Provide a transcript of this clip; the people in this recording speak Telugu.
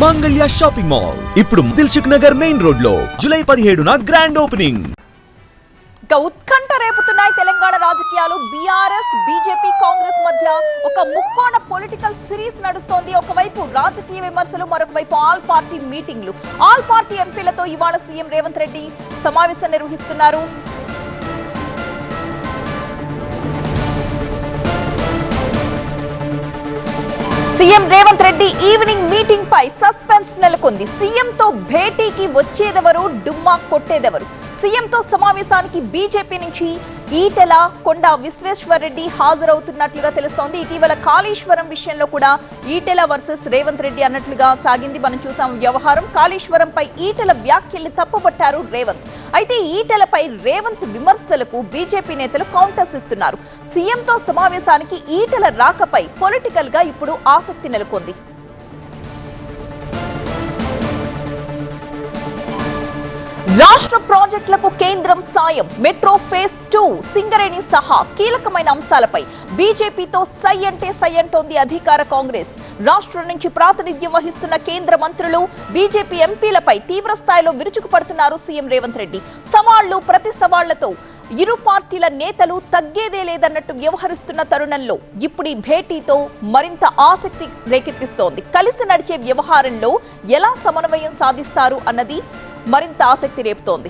మంగళ్య షాపింగ్ మాల్ ఇప్పుడు దిల్సుఖ్ నగర్ మెయిన్ రోడ్ లో జూలై 17న గ్రాండ్ ఓపెనింగ్. ఉత్కంఠ రేపుతున్నాయి తెలంగాణ రాజకీయాలు. బీఆర్ఎస్ బీజేపీ కాంగ్రెస్ మధ్య ఒక ముక్కోణ పొలిటికల్ సిరీస్ నడుస్తోంది. ఒకవైపు రాజకీయ విమర్శలు, మరొక వైపు ఆల్ పార్టీ మీటింగ్లు. ఆల్ పార్టీ ఎంపీలతో ఇవాళ సీఎం రేవంత్ రెడ్డి సమావేశం నిర్వహిస్తున్నారు. CM Revanth Reddy evening meeting పై సస్పెన్స్ నెలకొంది. సీఎంతో భేటీకి వచ్చేదెవరు, డుమ్మా కొట్టేదెవరు? సీఎంతో సమావేశానికి బీజేపీ నుంచి ఈటెల, కొండా విశ్వేశ్వర్ రెడ్డి హాజరవుతున్నట్లుగా తెలుస్తోంది. ఇటీవల కాళేశ్వరం విషయంలో కూడా ఈటెల వర్సెస్ రేవంత్ రెడ్డి అన్నట్లుగా సాగింది. మనం చూసాం వ్యవహారం. కాళేశ్వరంపై ఈటెల వ్యాఖ్యల్ని తప్పుపట్టారు రేవంత్. అయితే ఈటెలపై రేవంత్ విమర్శలకు బీజేపీ నేతలు కౌంటర్స్ ఇస్తున్నారు. సీఎంతో సమావేశానికి ఈటెల రాకపై పొలిటికల్ గా ఇప్పుడు ఆసక్తి నెలకొంది. రాష్ట్ర ప్రాజెక్టులకు కేంద్రం సాయం, మెట్రో ఫేజ్ 2, సింగరేణి సహా కీలకమైన అంశాలపై బీజేపీతో సై అంటే సై అంటోంది అధికార కాంగ్రెస్. రాష్ట్రం నుంచి ప్రాతినిధ్యం వహిస్తున్న కేంద్ర మంత్రులు, బీజేపీ ఎంపీలపై తీవ్ర స్థాయిలో విరుచుకుపడుతున్నారు సీఎం రేవంత్ రెడ్డి. సవాళ్లు, ప్రతి సవాళ్లతో ఇరు పార్టీల నేతలు తగ్గేదే లేదన్నట్టు వ్యవహరిస్తున్న తరుణంలో ఇప్పుడు ఈ భేటీతో మరింత ఆసక్తి రేకెత్తిస్తోంది. కలిసి నడిచే వ్యవహారంలో ఎలా సమన్వయం సాధిస్తారు అన్నది మరింత ఆసక్తి రేపుతోంది.